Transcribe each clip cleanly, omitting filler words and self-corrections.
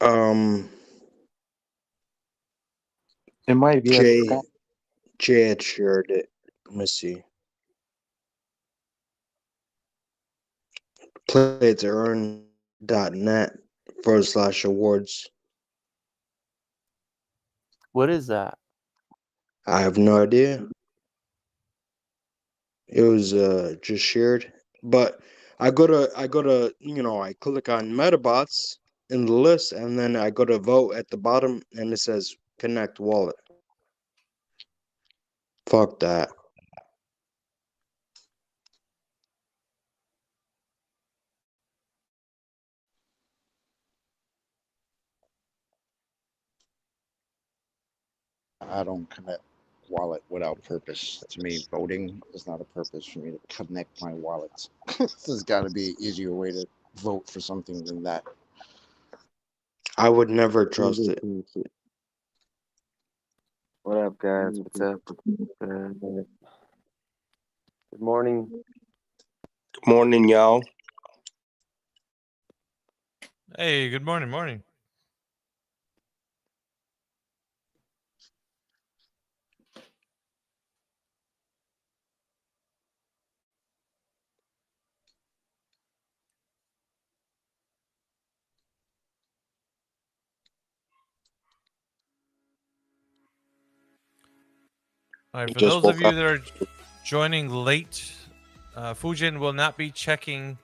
Um, It might be a Jay scam. Jay had shared it. Let me see. Play to earn.net/awards. What is that? I have no idea. It was just shared. But I go to I click on Medabots in the list, and then I go to vote at the bottom, and it says connect wallet. Fuck that. I don't connect wallet without purpose. To me, voting is not a purpose for me to connect my wallets. There's got to be an easier way to vote for something than that. I would never trust it. What up, guys? What's up? Good morning. Morning, y'all. Hey, good morning, morning. All right, We for just those of woke you up. that are joining late, Fujin will not be checking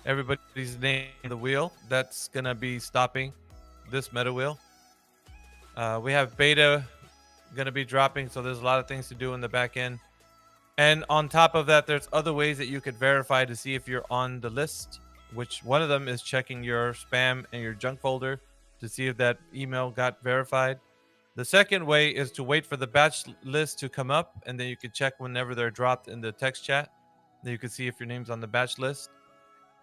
everybody's name on the wheel. That's gonna be stopping this meta wheel. We have beta gonna be dropping, so there's a lot of things to do in the back end. And on top of that, there's other ways that you could verify to see if you're on the list, which one of them is checking your spam and your junk folder to see if that email got verified. The second way is to wait for the batch list to come up, and then you can check whenever they're dropped in the text chat. Then you can see if your name's on the batch list.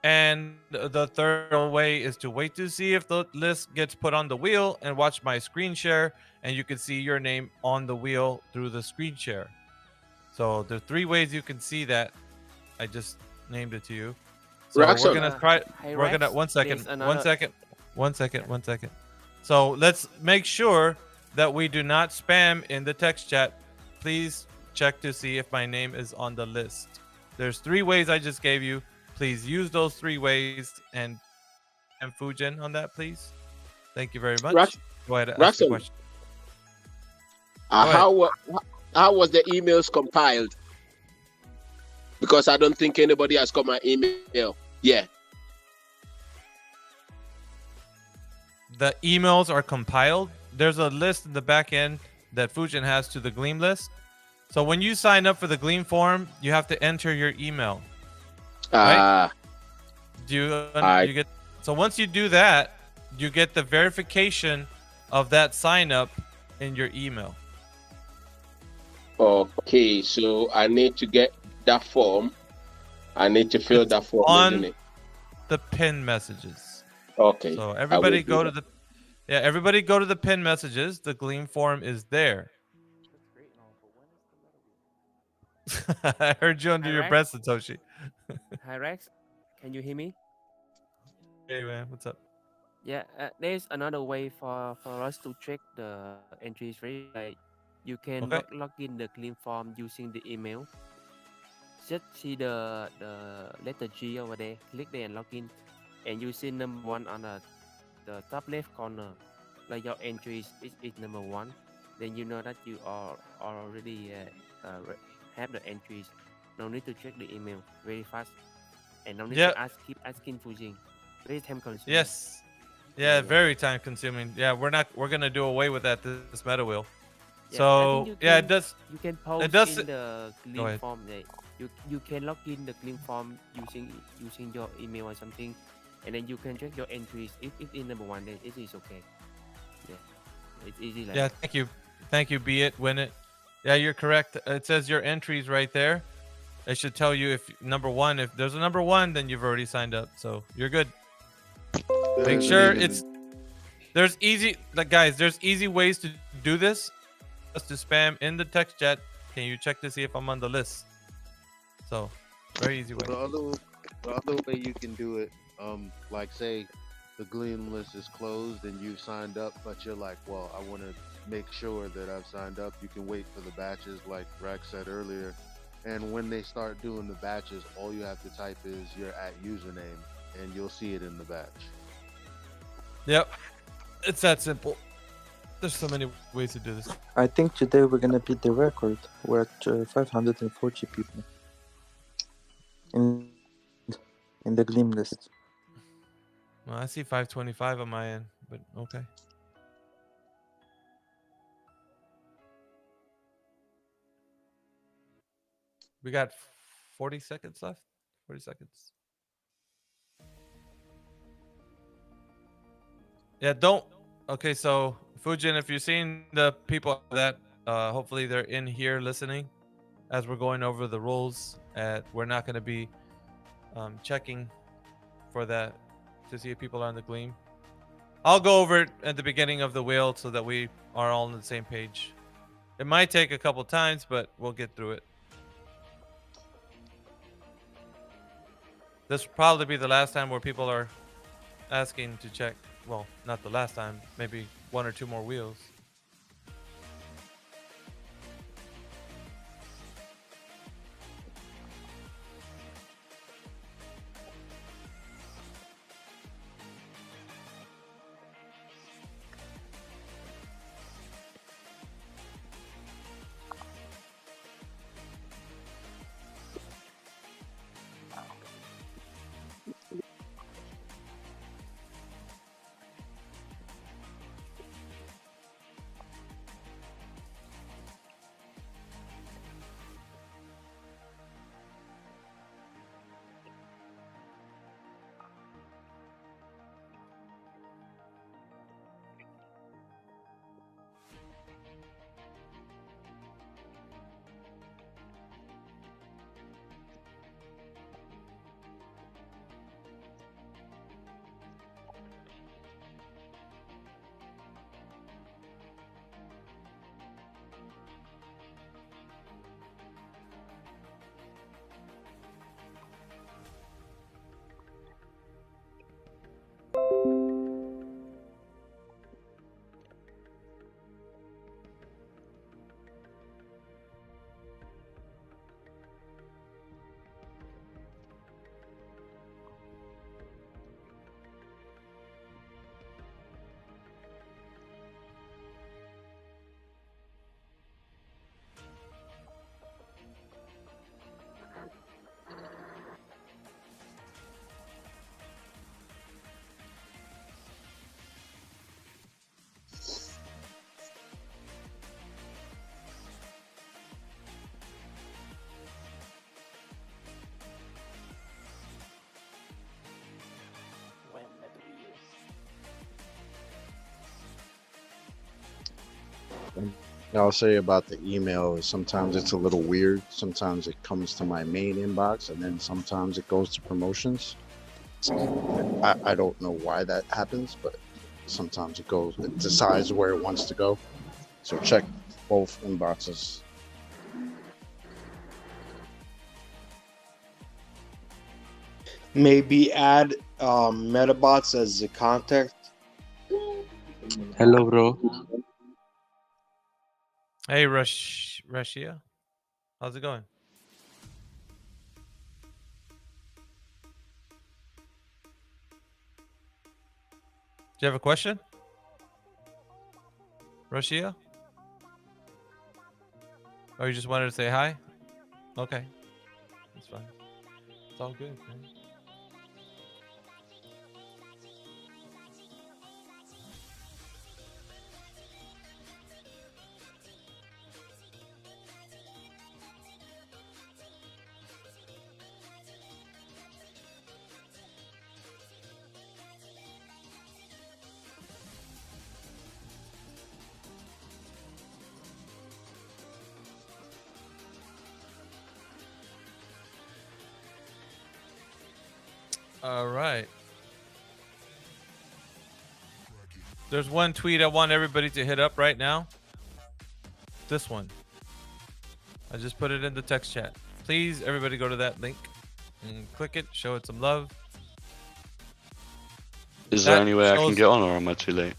And the third way is to wait to see if the list gets put on the wheel and watch my screen share, and you can see your name on the wheel through the screen share. So there's three ways you can see that. I just named it to you. So we're Roxon, gonna try. Hey We're gonna Rex, one second. there's One another. second. One second. One second. So let's make sure that we do not spam in the text chat. Please check to see if my name is on the list. There's three ways I just gave you. Please use those three ways and Fujin on that, please. Thank you very much. Rox, Go ahead and ask your Roxon, question. Go ahead. how was the emails compiled? Because I don't think anybody has got my email. Yeah. The emails are compiled. There's a list in the back end that Fujin has to the Gleam list. So when you sign up for the Gleam form, you have to enter your email, right? Do you get so once you do that, you get the verification of that sign up in your email. Okay, so I need to get that form. I need to fill It's that form, isn't on it? the pin messages. Okay. So I will everybody do go to that. everybody go to the pin messages. The Gleam form is there. I heard you under Hi your Rex. breath, Satoshi. Hi Rex, can you hear me? Hey man, what's up? Yeah, there's another way for us to check the entries, right? Like you can Okay. log in the clean form using the email. Just see the letter G over there. Click there and log in, and you see number one on the top left corner. Like your entries is number one. Then you know that you are already have the entries. No need to check the email very fast, and no need to Yeah. keep asking Fujin. Very time consuming. Yes. Yeah, Yeah, yeah, very time consuming. Yeah, we're gonna do away with that this meta wheel. yeah. I think So yeah, you can it post does in the go clean ahead. form that you can log in the clean form using your email or something, and then you can check your entries. If in number one, then it is okay. Yeah, it's easy like Yeah, that. thank you. Thank you, be it, win it. Yeah, you're correct. It says your entries right there. It should tell you if number one, if there's a number one, then you've already signed up. So you're good. Make sure it's there's easy like guys, there's easy ways to do this. Just to spam in the text chat. Can you check to see if I'm on the list? So very easy way. The other way you can do it, like say the Gleam list is closed and you've signed up, but you're like, well, I want to make sure that I've signed up. You can wait for the batches, like Rex said earlier. And when they start doing the batches, all you have to type is your @username, and you'll see it in the batch. Yep. It's that simple. There's so many ways to do this. I think today we're gonna beat the record. We're at 540 people in the Gleam list. Well, I see 525 on my end, but okay. We got 40 seconds left. 40 seconds. Yeah, don't. Okay, so Fujin, if you're seeing the people that hopefully they're in here listening as we're going over the rules, we're not going to be checking for that to see if people are on the Gleam. I'll go over it at the beginning of the wheel so that we are all on the same page. It might take a couple times, but we'll get through it. This will probably be the last time where people are asking to check. Well, not the last time, maybe 1 or 2 more wheels. I'll say about the email is sometimes it's a little weird. Sometimes it comes to my main inbox and then sometimes it goes to promotions. I don't know why that happens, but sometimes it decides where it wants to go. So check both inboxes. Maybe add Medabots as a contact. Hello, bro. Hey, Rashia. How's it going? Do you have a question? Rashia? Or you just wanted to say hi? Okay. That's fine. It's all good, man. All right. There's one tweet I want everybody to hit up right now. This one. I just put it in the text chat. Please, everybody go to that link and click it. Show it some love. Is there That any way I can shows- get on, or am I too late?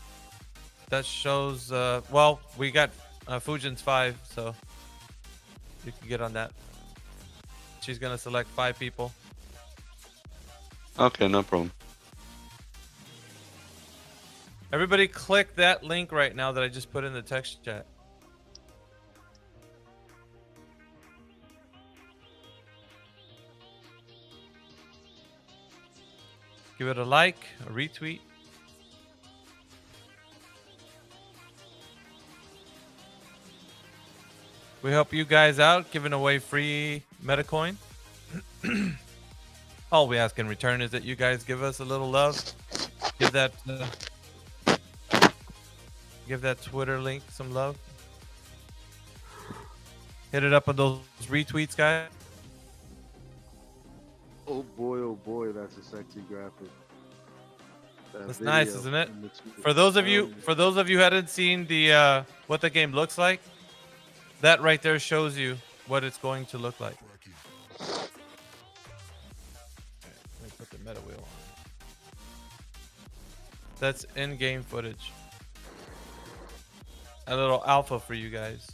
That shows. Well, we got Fujin's 5, so you can get on that. She's gonna select 5 people. Okay, no problem. Everybody, click that link right now that I just put in the text chat. Give it a like, a retweet. We help you guys out, giving away free Medacoin. All we ask in return is that you guys give us a little love. Give that Twitter link some love. Hit it up on those retweets, guys. Oh boy, that's a sexy graphic. That That's nice, video isn't it? in the tweet. For those of you who hadn't seen the what the game looks like, that right there shows you what it's going to look like. Let me put the meta wheel on. That's in-game footage. A little alpha for you guys.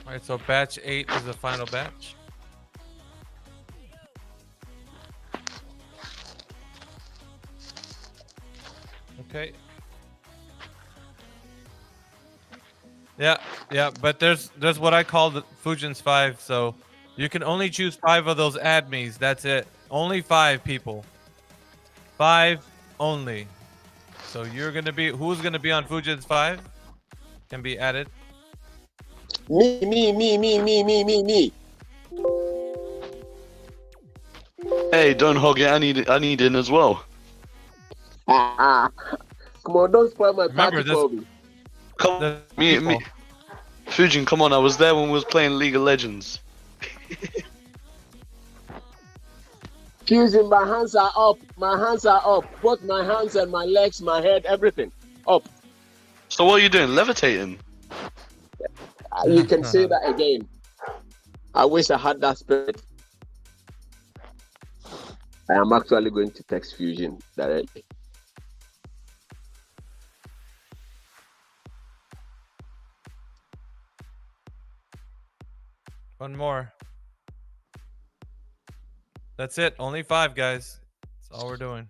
All right, so batch 8 is the final batch. Okay. Yeah, but there's what I call the Fujin's 5, so you can only choose 5 of those admins. That's it. Only 5 people. 5 only. So you're gonna be who's gonna be on Fujin's 5 can be added. Me. Hey, don't hog it. I need in as well. Come on, don't spoil my Remember party for me. Come, me. Fujin, come on. I was there when we was playing League of Legends. Fusion, my hands are up. My hands are up. Both my hands and my legs, my head, everything up. So what are you doing? Levitating? You can say that again. I wish I had that spirit. I am actually going to text Fusion directly. One more. That's it. Only 5, guys. That's all we're doing.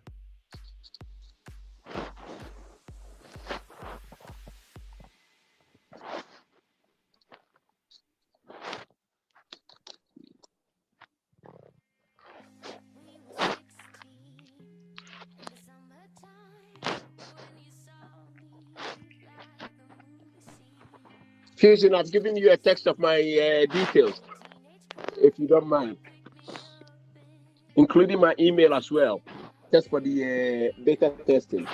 Fusion, I've given you a text of my details, if you don't mind, including my email as well, just for the beta testing.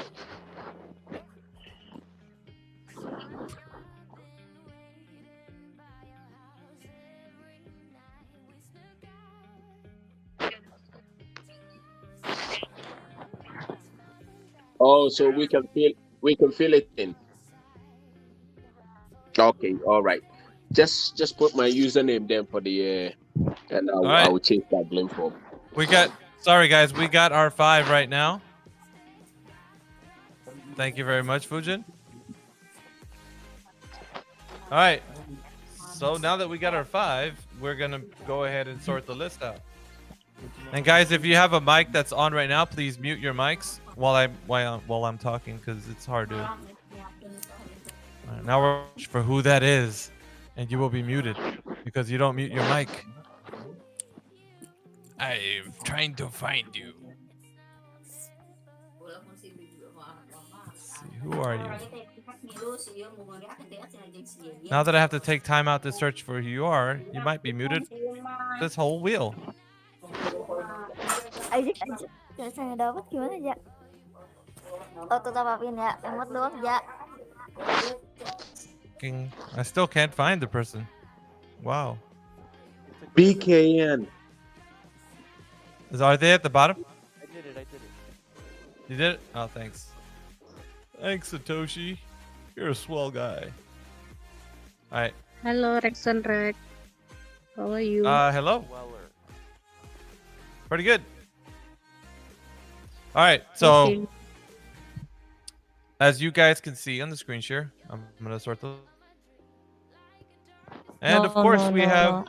Oh, so we can fill it in. Okay, all right. Just put my username then for the and I will change that link form. Sorry guys, we got our 5 right now. Thank you very much, Fujin. All right. So now that we got our 5, we're gonna go ahead and sort the list out. And guys, if you have a mic that's on right now, please mute your mics while I'm talking, because it's hard to. Right, now we're for who that is, and you will be muted because you don't mute your mic. I'm trying to find you. Let's see, who are you? Now that I have to take time out to search for who you are, you might be muted this whole wheel. Saya dapat gimana ya? Oh, tutup apin ya, emot doang ya. I still can't find the person. Wow. BKN. Are they at the bottom? I did it. You did it? Oh, thanks. Thanks, Satoshi. You're a swell guy. All right. Hello, Rex and Rex. How are you? Hello. Pretty good. All right. So, as you guys can see on the screen share, I'm gonna sort the. And of course, we have.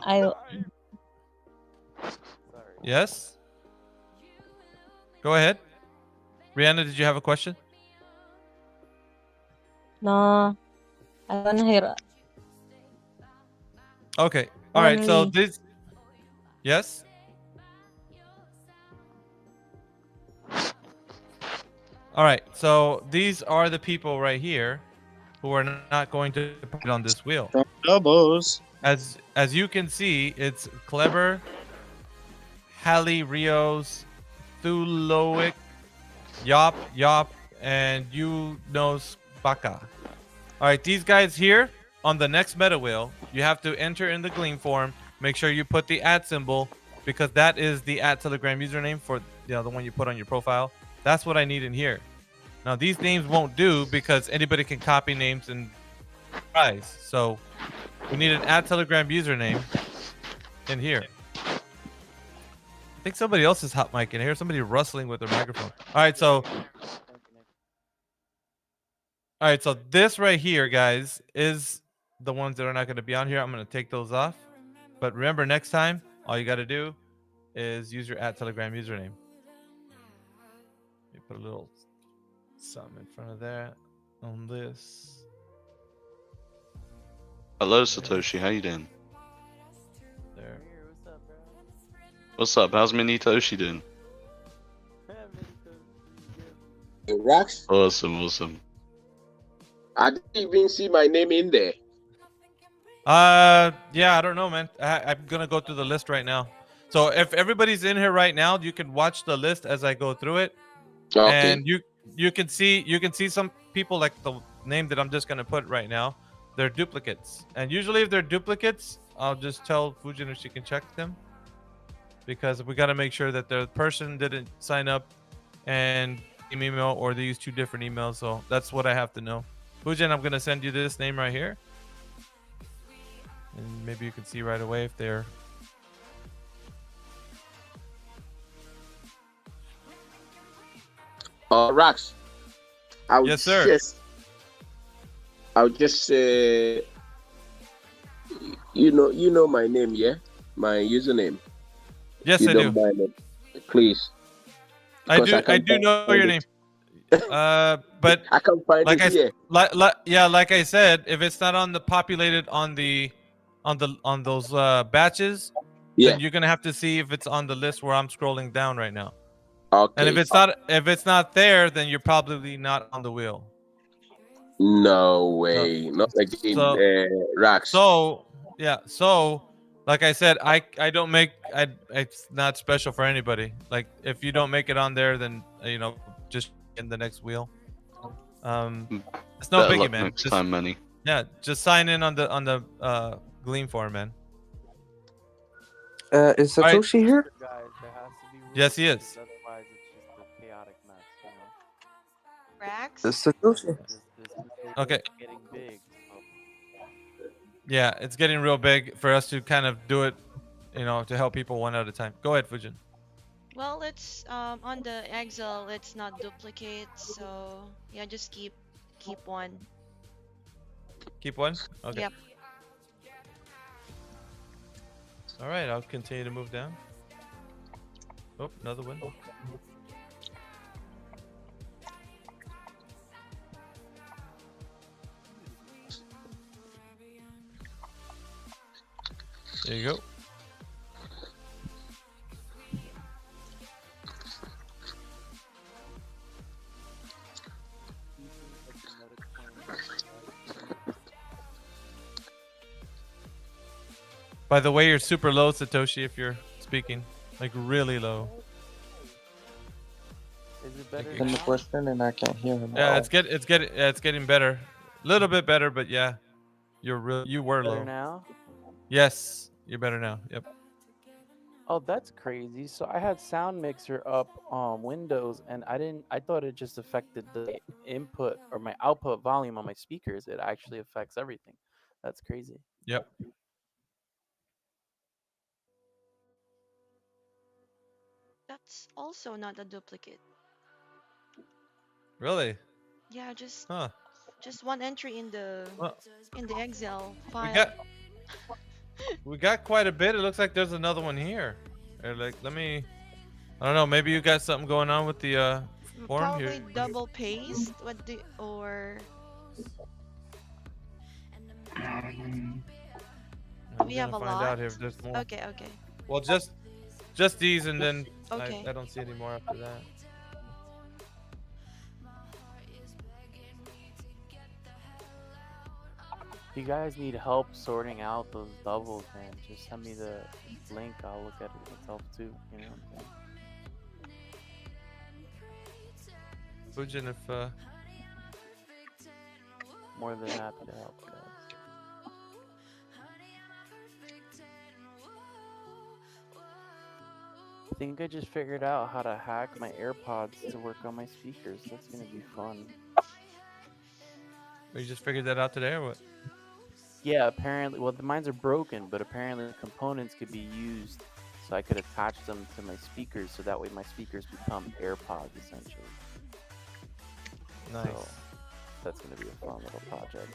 Yes. Go ahead. Rihanna, did you have a question? No, I want to hear. Okay. All right. So this. Yes. All right. So these are the people right here who are not going to put on this wheel. Doubles. As you can see, it's Clever, Hallie Rios, Thuloic, Yop, and Unos Baka. All right, these guys here on the next meta wheel, you have to enter in the Gleam form. Make sure you put the @ symbol, because that is the @Telegram username for the one you put on your profile. That's what I need in here. Now these names won't do because anybody can copy names and prize. So we need an @Telegram username in here. I think somebody else is hot mic in here. Somebody rustling with their microphone. All right, so this right here, guys, is the ones that are not going to be on here. I'm going to take those off. But remember, next time, all you got to do is use your @Telegram username. You put a little something in front of that on this. Hello, Satoshi. How you doing? There. What's up? How's Minitoshi doing? Rax? Awesome. I didn't even see my name in there. Yeah, I don't know, man. I'm gonna go through the list right now. So if everybody's in here right now, you can watch the list as I go through it. Okay. And you can see some people, like the name that I'm just gonna put right now. They're duplicates, and usually if they're duplicates, I'll just tell Fujin if she can check them, because we got to make sure that the person didn't sign up and email, or they use 2 different emails. So that's what I have to know. Fujin, I'm gonna send you this name right here, and maybe you can see right away if they're. Rax. Yes, sir. I'll just you know my name, yeah? my username? Yes, You I don't do. mind it, please. I Because do. I do know your name. But I can't find like it here. like I said, if it's not on the populated on those batches, Yeah. then you're gonna have to see if it's on the list where I'm scrolling down right now. Okay. And if it's not there, then you're probably not on the wheel. No way. Not again, Rax. So yeah. So like I said, I don't make it's not special for anybody. Like if you don't make it on there, then just in the next wheel. It's no Better biggie, luck man. next Just, time, Manny. yeah, just sign in on the Gleam form, man. Is All right. Satoshi here? Guys, there has to be rules. Yes, he is. Otherwise, it's just a chaotic mess, you know. Rax? Satoshi. This place Okay. is getting big. So. Yeah, it's getting real big for us to kind of do it, to help people one at a time. Go ahead, Fujin. Well, it's on the Excel, it's not duplicate, so yeah, just keep one. Keep one? Okay. Yep. All right, I'll continue to move down. Oh, another one. There you go. By the way, you're super low, Satoshi, if you're speaking. Like really low. Is it better In the now? question, and I can't hear him. Yeah, it's getting better. A little bit better, but yeah. You were Better low. now? Yes, you're better now. Yep. Oh, that's crazy. So I had Sound Mixer up on Windows, and I thought it just affected the input or my output volume on my speakers. It actually affects everything. That's crazy. Yep. That's also not a duplicate. Really? Yeah, just Huh. just one entry in the Well, Excel file. we got quite a bit. It looks like there's another one here. Or like, I don't know. Maybe you got something going on with the form Probably here. double paste. Or we have a find lot. out here if there's more. Okay. Well, just these, and then Okay. I don't see any more after that. If you guys need help sorting out those doubles, man, just send me the link. I'll look at it myself too. You know what I'm saying? Fujin, if More than happy to help, guys. I think I just figured out how to hack my AirPods to work on my speakers. That's gonna be fun. you just figured that out today, or what? Yeah, apparently, well, the mines are broken, but apparently the components could be used so I could attach them to my speakers, so that way my speakers become AirPods essentially. Nice. So that's gonna be a fun little project.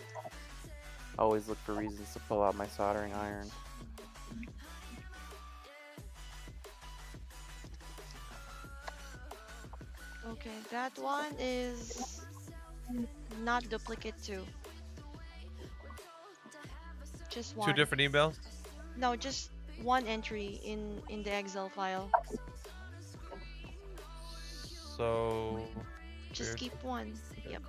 I always look for reasons to pull out my soldering iron. Okay, that one is not duplicate too. Just one. Two different emails. No, just one entry in the Excel file. So. Just weird. keep one. Yep.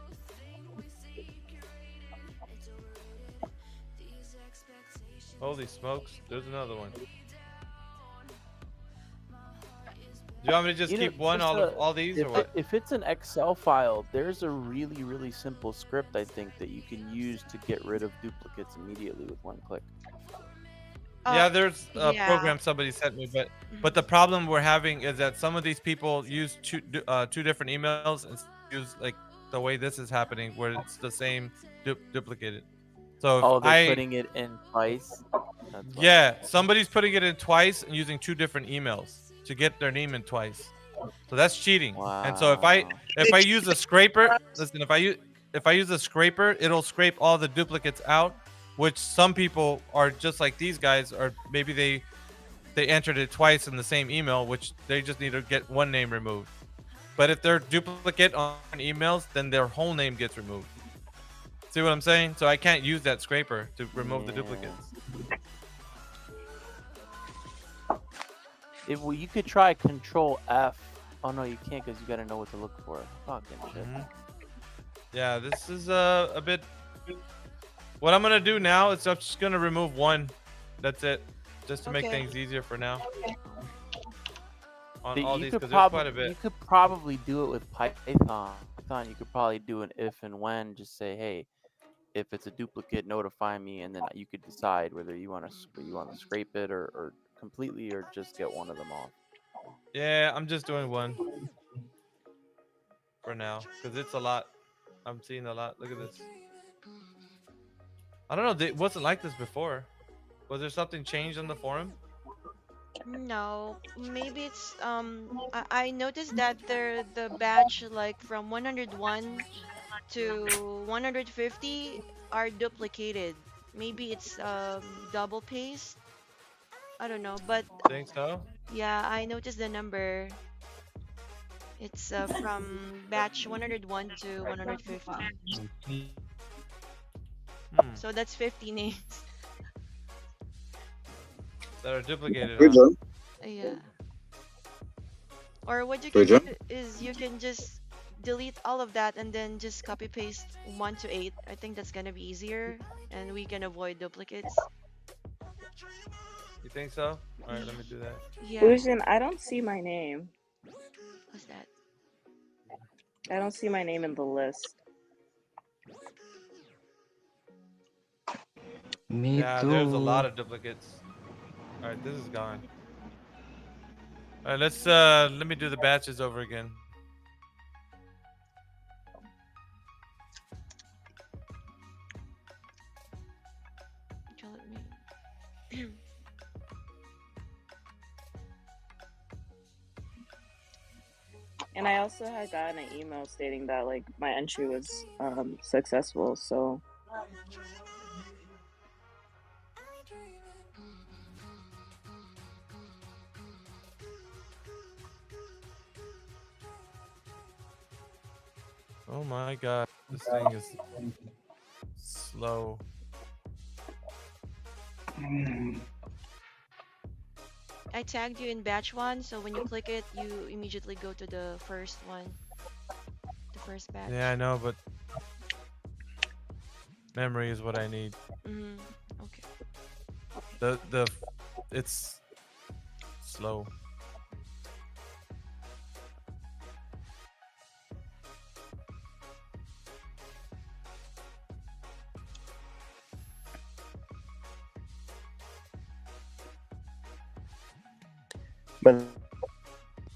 Holy smokes! There's another one. Do you want me to just You know, keep one, just, all these, or if what? if it's an Excel file, there's a really simple script I think that you can use to get rid of duplicates immediately with one click. Yeah, there's a yeah. program somebody sent me, but the problem we're having is that some of these people use two different emails and use like the way this is happening, where it's the same duplicated. So if Oh, they're putting it in twice. That's why. yeah, somebody's putting it in twice and using two different emails to get their name in twice. So that's cheating. And so if I use a scraper, listen, if I use a scraper, it'll scrape all the duplicates out, which some people are just like these guys, or maybe they entered it twice in the same email, which they just need to get one name removed. But if they're duplicate on emails, then their whole name gets removed. See what I'm saying? So I can't use that scraper to remove the duplicates. You could try Control F. Oh no, you can't because you gotta know what to look for. Fucking shit. Yeah, this is a bit. What I'm gonna do now is I'm just gonna remove one. That's it, just to make things easier for now. On all these, because there's quite a bit. You could probably do it with Python. You could probably do an if and when. Just say, hey, if it's a duplicate, notify me, and then you could decide whether you want to scrape it or completely, or just get one of them off. Yeah, I'm just doing one for now because it's a lot. I'm seeing a lot. Look at this. I don't know. It wasn't like this before. Was there something changed on the forum? No, maybe it's I noticed that the batch like from 101 to 150 are duplicated. Maybe it's double paste. I don't know, but Think so? yeah, I noticed the number. It's from batch 101 to 150. So that's 50 names. That are duplicated. Good job. Yeah. Or what you Good can job. do is you can just delete all of that and then just copy paste 1 to 8. I think that's gonna be easier and we can avoid duplicates. You think so? All right, let me do that. Yeah. Fusion, I don't see my name. What's that? I don't see my name in the list. Me Yeah, too. there's a lot of duplicates. All right, this is gone. All right, let's let me do the batches over again. And I also had gotten an email stating that like my entry was successful, so Oh my god, this thing is slow. I tagged you in batch 1, so when you click it, you immediately go to the first one. The first batch. Yeah, I know, but memory is what I need. Okay. It's slow.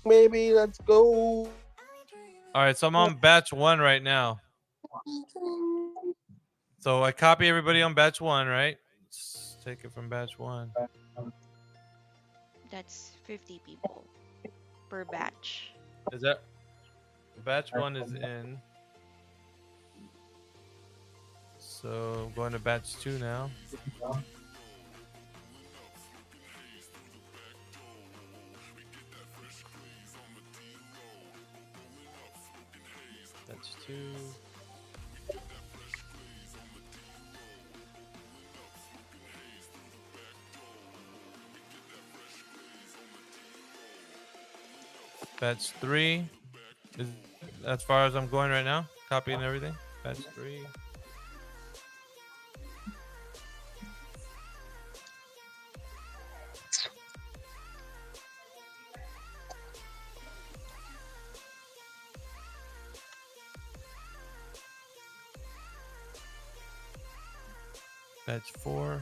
Maybe let's go. All right, so I'm on batch 1 right now. So I copy everybody on batch 1, right? Let's take it from batch 1. That's 50 people per batch. Is that batch 1 is in? So I'm going to batch 2 now. Batch 2. Batch 3 is as far as I'm going right now, copying everything. Batch 3. Batch 4.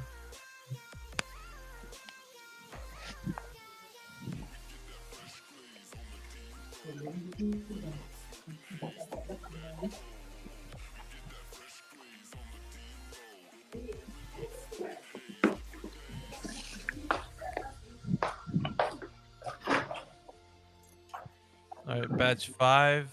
All right, batch 5.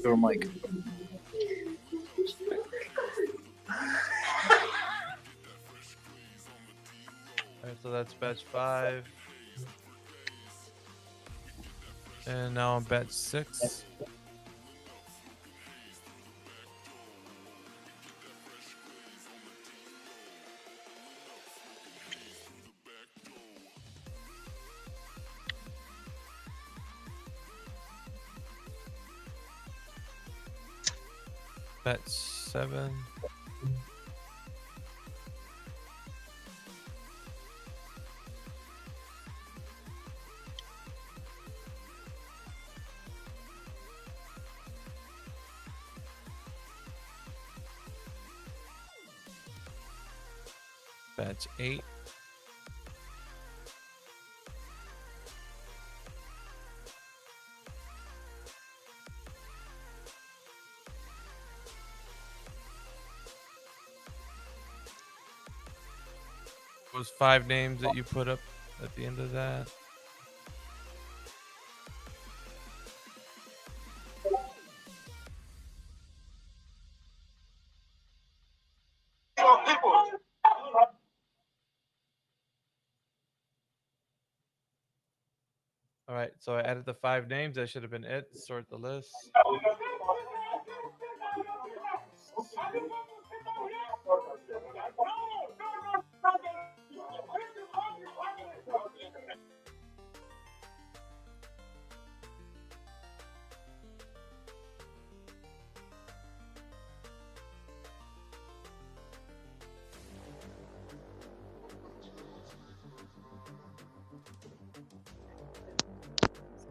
Your mic. Alright, so that's batch 5. And now I'm batch 6. Batch 7. Batch 8. Those 5 names that you put up at the end of that. All right, so I added the 5 names. That should have been it. Sort the list.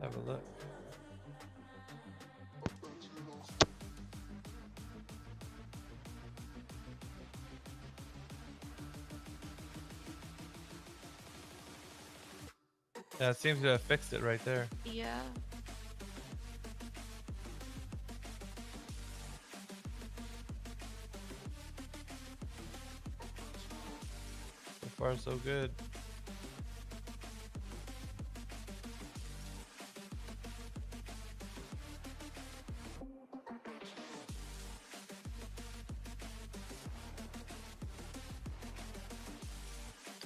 Let's have a look. Yeah, it seems to have fixed it right there. Yeah. So far, so good.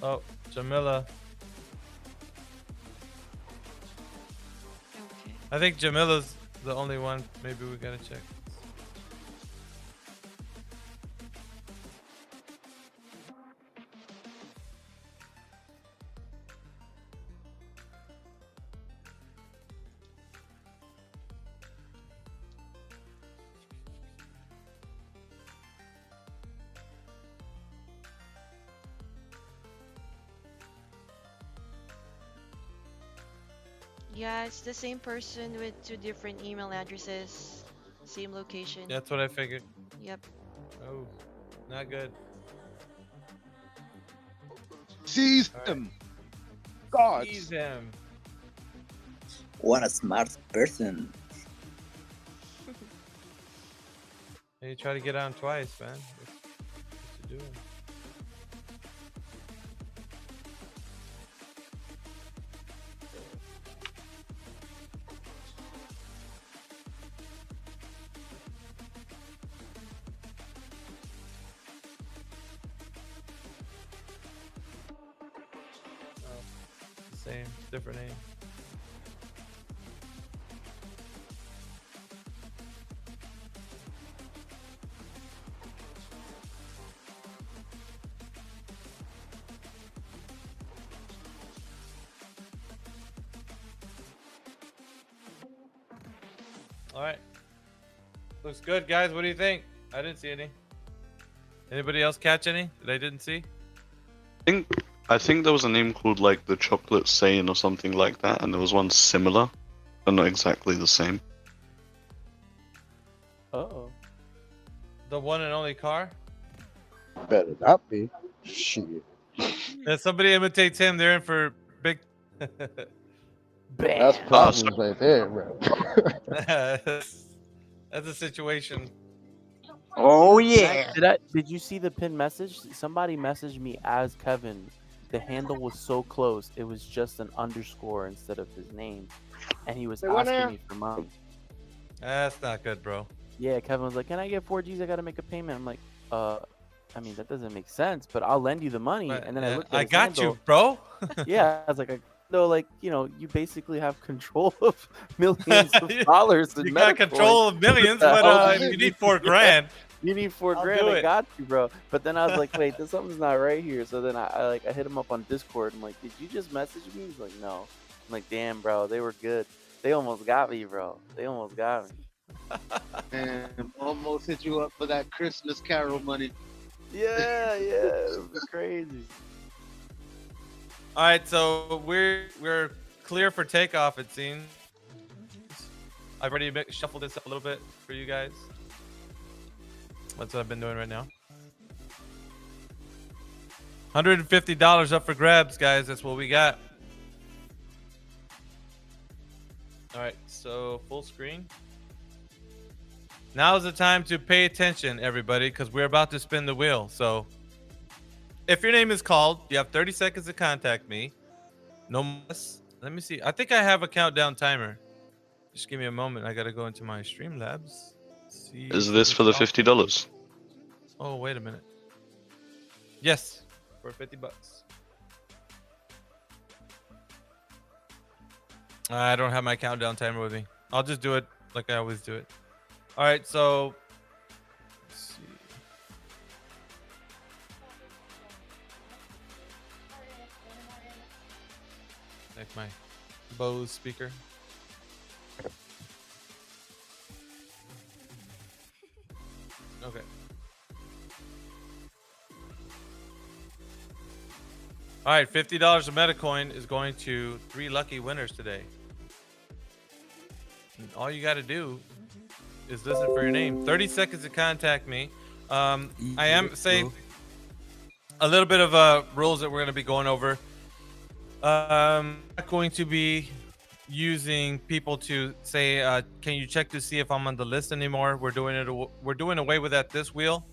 Oh, Jamila. Okay. I think Jamila's the only one. Maybe we gotta check. Yeah, it's the same person with 2 different email addresses, same location. That's what I figured. Yep. Oh, not good. Seize him. God. Seize him. What a smart person. Hey, you try to get on twice, man. What you doing? Same, different name. All right. Looks good, guys. What do you think? I didn't see any. Anybody else catch any that I didn't see? I think there was a name called like the Chocolate Saiyan or something like that, and there was one similar, but not exactly the same. Uh-oh. The one and only car? Better not be. Shit. If somebody imitates him, they're in for big. That's problems right there, bro. That's a situation. Oh yeah. Did you see the pinned message? Somebody messaged me as Kevin. The handle was so close. It was just an underscore instead of his name, and he was Say what asking now? me for money. That's not good, bro. Yeah, Kevin was like, "Can I get 4Gs? I gotta make a payment." I'm like, I mean, that doesn't make sense, but I'll lend you the money. But, And then I looked at I his got handle. you, bro. Yeah, I was like, no, like, you know, you basically have control of millions of dollars in You got Medacoin. control of millions, but if you need $4,000, you need four I'll grand. do I it. got you, bro. But then I was like, wait, something's not right here. So then I hit him up on Discord. I'm like, did you just message me? He's like, no. I'm like, damn, bro, they were good. They almost got me, bro. They almost got me. And almost hit you up for that Christmas Carol money. Yeah, it was crazy. All right, so we're clear for takeoff. It seems. I've already shuffled this up a little bit for you guys. That's what I've been doing right now. $150 up for grabs, guys. That's what we got. All right, so full screen. Now's the time to pay attention, everybody, because we're about to spin the wheel. So if your name is called, you have 30 seconds to contact me. No less. Let me see. I think I have a countdown timer. Just give me a moment. I got to go into my Streamlabs. See Is this for the $50? Oh, wait a minute. Yes, for $50. I don't have my countdown timer with me. I'll just do it like I always do it. All right, so let's see. Like my Bose speaker. Okay. All right, $50 of Medacoin is going to 3 lucky winners today. And all you got to do is listen for your name. 30 seconds to contact me. I am saying a little bit of rules that we're going to be going over. I'm not going to be using people to say, can you check to see if I'm on the list anymore? We're doing away with that this wheel.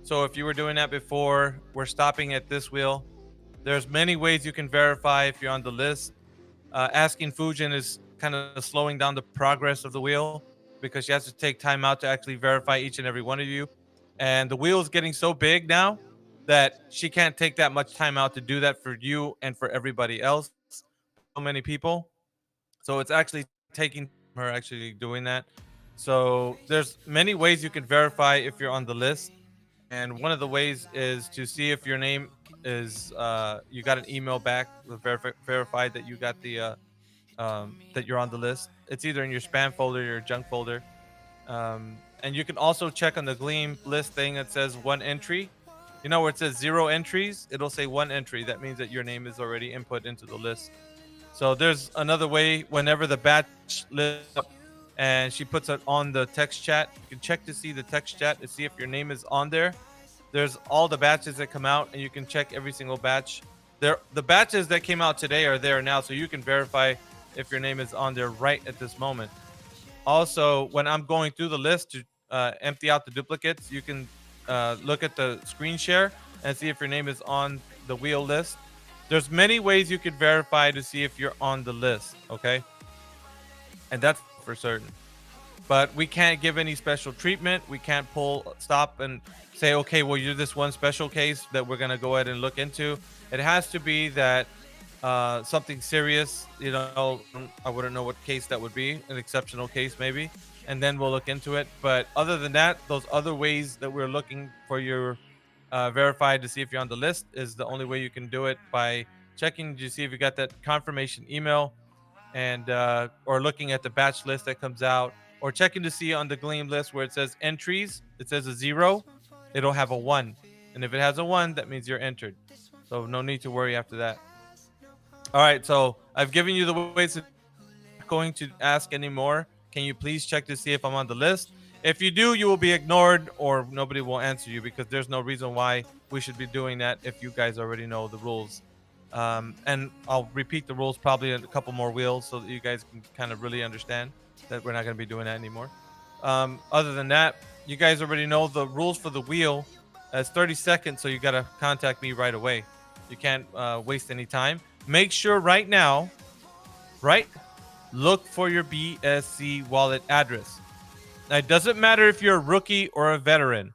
So if you were doing that before, we're stopping at this wheel. There's many ways you can verify if you're on the list. Asking Fujin is kind of slowing down the progress of the wheel because she has to take time out to actually verify each and every one of you. And the wheel is getting so big now that she can't take that much time out to do that for you and for everybody else. So many people. So it's actually taking her actually doing that. So there's many ways you can verify if you're on the list. And one of the ways is to see if your name is you got an email back verified that you got the that you're on the list. It's either in your spam folder or your junk folder. And you can also check on the Gleam list thing that says 1 entry. You know where it says 0 entries, it'll say 1 entry. That means that your name is already input into the list. So there's another way. Whenever the batch list up and she puts it on the text chat, you can check to see the text chat to see if your name is on there. There's all the batches that come out, and you can check every single batch. The batches that came out today are there now, so you can verify if your name is on there right at this moment. Also, when I'm going through the list to empty out the duplicates, you can look at the screen share and see if your name is on the wheel list. There's many ways you could verify to see if you're on the list, okay? And that's for certain. But we can't give any special treatment. We can't stop and say, okay, well, you're this one special case that we're going to go ahead and look into. It has to be that something serious, you know, I wouldn't know what case that would be, an exceptional case maybe, and then we'll look into it. But other than that, those other ways that we're looking for your verified to see if you're on the list is the only way you can do it, by checking to see if you got that confirmation email and or looking at the batch list that comes out, or checking to see on the Gleam list where it says entries, it says a 0, it'll have a 1. And if it has a 1, that means you're entered. So no need to worry after that. All right, so I've given you the ways. I'm not going to ask anymore. Can you please check to see if I'm on the list? If you do, you will be ignored or nobody will answer you, because there's no reason why we should be doing that if you guys already know the rules. And I'll repeat the rules probably a couple more wheels so that you guys can kind of really understand that we're not going to be doing that anymore. Other than that, you guys already know the rules for the wheel. It's 30 seconds, so you got to contact me right away. You can't waste any time. Make sure right now, look for your BSC wallet address. Now, it doesn't matter if you're a rookie or a veteran.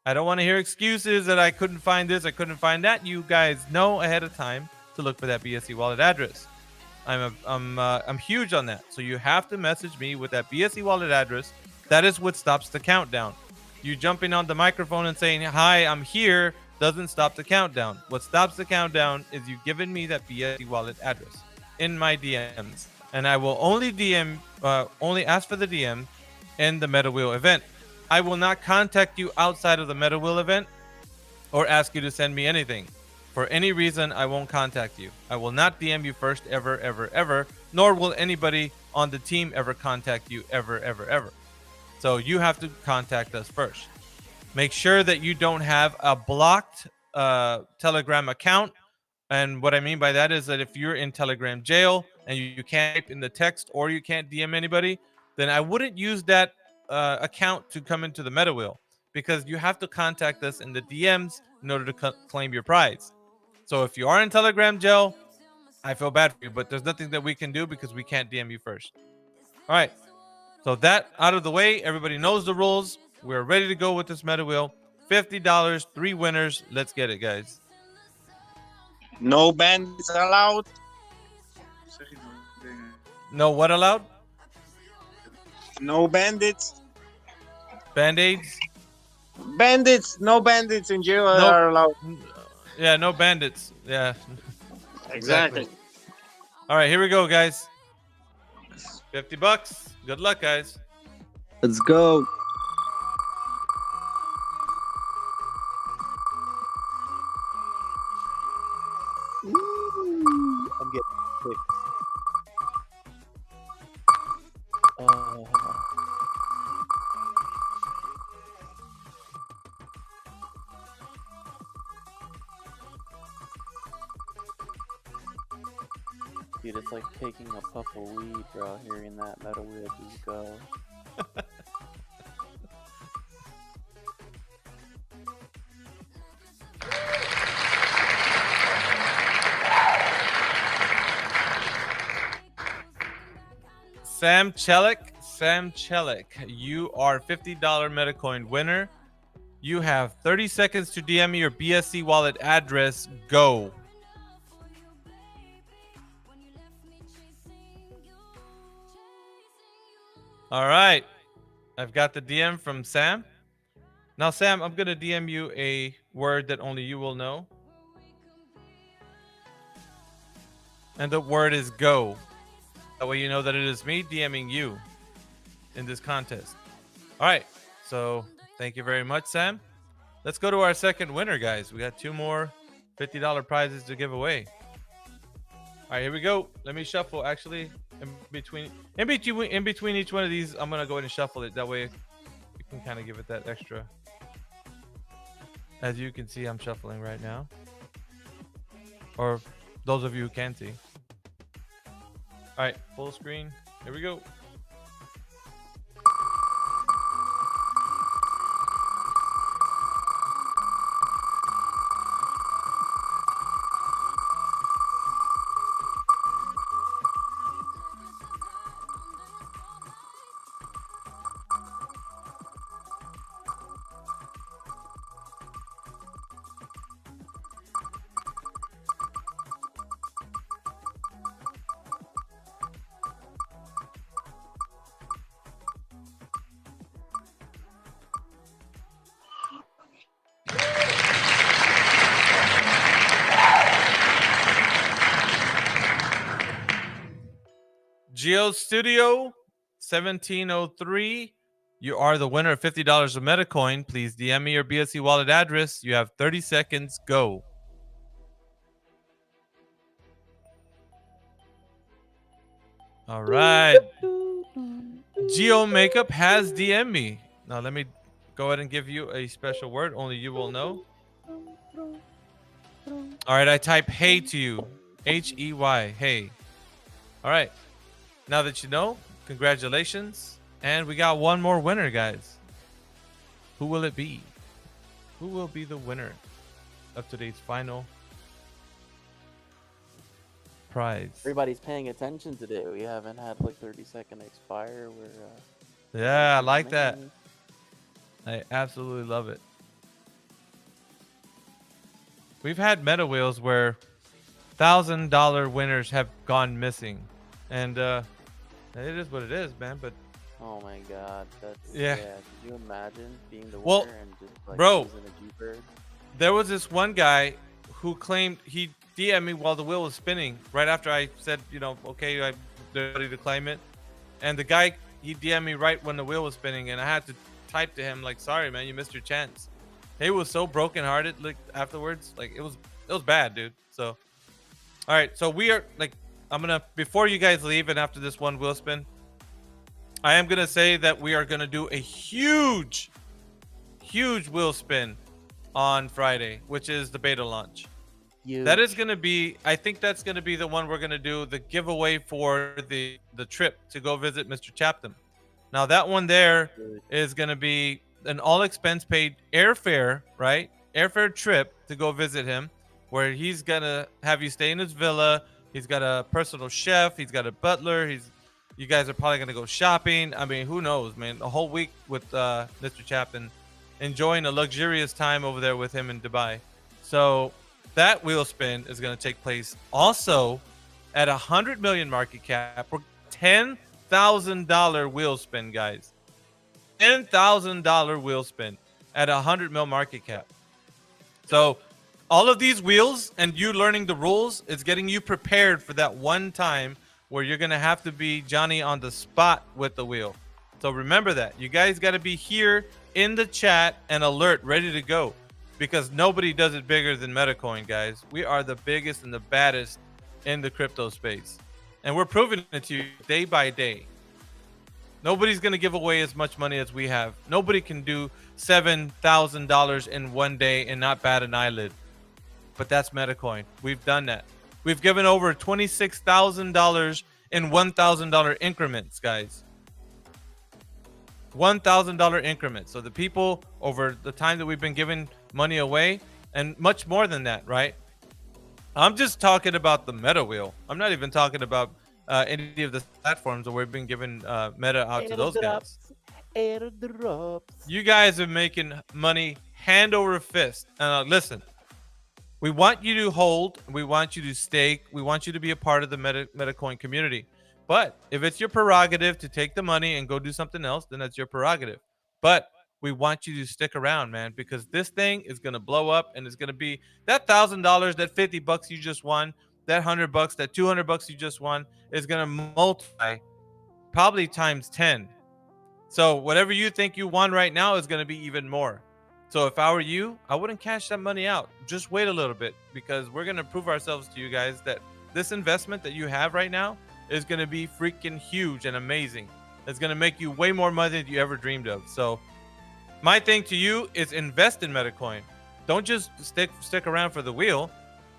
I don't want to hear excuses that I couldn't find this, I couldn't find that. You guys know ahead of time to look for that BSC wallet address. I'm huge on that. So you have to message me with that BSC wallet address. That is what stops the countdown. You jumping on the microphone and saying, "Hi, I'm here," doesn't stop the countdown. What stops the countdown is you giving me that BSC wallet address in my DMs, and I will only only ask for the DM in the Meta Wheel event. I will not contact you outside of the Meta Wheel event or ask you to send me anything. For any reason, I won't contact you. I will not DM you first, ever, ever, ever, nor will anybody on the team ever contact you, ever, ever, ever. So you have to contact us first. Make sure that you don't have a blocked Telegram account. And what I mean by that is that if you're in Telegram jail and you can't type in the text or you can't DM anybody, then I wouldn't use that account to come into the Meta Wheel, because you have to contact us in the DMs in order to claim your prize. So if you are in Telegram jail, I feel bad for you, but there's nothing that we can do because we can't DM you first. All right. So that out of the way, everybody knows the rules. We're ready to go with this Meta Wheel. $50, 3 winners. Let's get it, guys. No bandits allowed. No what allowed? No bandits. Band-aids? Bandits. No bandits in jail are allowed. Yeah, no bandits. Yeah. Exactly. All right, here we go, guys. $50. Good luck, guys. Let's go. I'm getting sick. Dude, it's like taking a puff of weed, bro, hearing that Meta Wheel just go. Sam Chelik, you are $50 Medacoin winner. You have 30 seconds to DM me your BSC wallet address. Go. All right. I've got the DM from Sam. Now, Sam, I'm going to DM you a word that only you will know. And the word is go. That way you know that it is me DMing you in this contest. All right. So thank you very much, Sam. Let's go to our second winner, guys. We got 2 more $50 prizes to give away. All right, here we go. Let me shuffle. Actually, in between each one of these, I'm gonna go ahead and shuffle it. That way, you can kind of give it that extra. As you can see, I'm shuffling right now. Or those of you who can see. All right, full screen. Here we go. Geo Studio 1703, you are the winner of $50 of Medacoin. Please DM me your BSC wallet address. You have 30 seconds. Go. All right. Geo Makeup has DM me. Now let me go ahead and give you a special word. Only you will know. All right, I type hey to you. H-E-Y. Hey. All right. Now that you know, congratulations. And we got one more winner, guys. Who will it be? Who will be the winner of today's final prize? Everybody's paying attention today. We haven't had like 30-second expire. Yeah, I like that. I absolutely love it. we've had meta wheels where $1,000 winners have gone missing, and it is what it is, man. But Oh my god, that's yeah. Could you imagine being the Well, winner and just like bro, losing a G-Bird? there was this one guy who claimed he DM'd me while the wheel was spinning right after I said, okay, I'm ready to claim it. And the guy, he DM'd me right when the wheel was spinning, and I had to type to him like, sorry, man, you missed your chance. He was so brokenhearted like afterwards. Like it was bad, dude. So all right, so we are like, before you guys leave and after this one wheel spin, I am gonna say that we are gonna do a huge wheel spin on Friday, which is the beta launch. That is gonna be, I think that's gonna be the one we're gonna do the giveaway for the trip to go visit Mr. Chapman. Now that one there is gonna be an all expense paid airfare, right? Airfare trip to go visit him, where he's gonna have you stay in his villa. He's got a personal chef. He's got a butler. You guys are probably gonna go shopping. I mean, who knows, man? A whole week with Mr. Chapman, enjoying a luxurious time over there with him in Dubai. So that wheel spin is gonna take place also at 100 million market cap. We're $10,000 wheel spin, guys. $10,000 wheel spin at 100 mil market cap. So all of these wheels and you learning the rules is getting you prepared for that one time where you're going to have to be Johnny on the spot with the wheel. So remember that. You guys got to be here in the chat and alert, ready to go, because nobody does it bigger than Medacoin, guys. We are the biggest and the baddest in the crypto space. And we're proving it to you day by day. Nobody's going to give away as much money as we have. Nobody can do $7,000 in one day and not bat an eyelid. But that's Medacoin. We've done that. We've given over $26,000 in $1,000 increments, guys. $1,000 increments. So the people over the time that we've been giving money away, and much more than that, right? I'm just talking about the meta wheel. I'm not even talking about any of the platforms where we've been giving meta out to those guys. Airdrops. You guys are making money hand over fist. Listen, we want you to hold. We want you to stake. We want you to be a part of the Medacoin community. But if it's your prerogative to take the money and go do something else, then that's your prerogative. But we want you to stick around, man, because this thing is going to blow up, and it's going to be that $1,000, that $50 you just won, that $100, that $200 you just won is going to multiply probably times 10. So whatever you think you won right now is going to be even more. So if I were you, I wouldn't cash that money out. Just wait a little bit, because we're going to prove ourselves to you guys that this investment that you have right now is going to be freaking huge and amazing. It's going to make you way more money than you ever dreamed of. So my thing to you is invest in Medacoin. Don't just stick around for the wheel.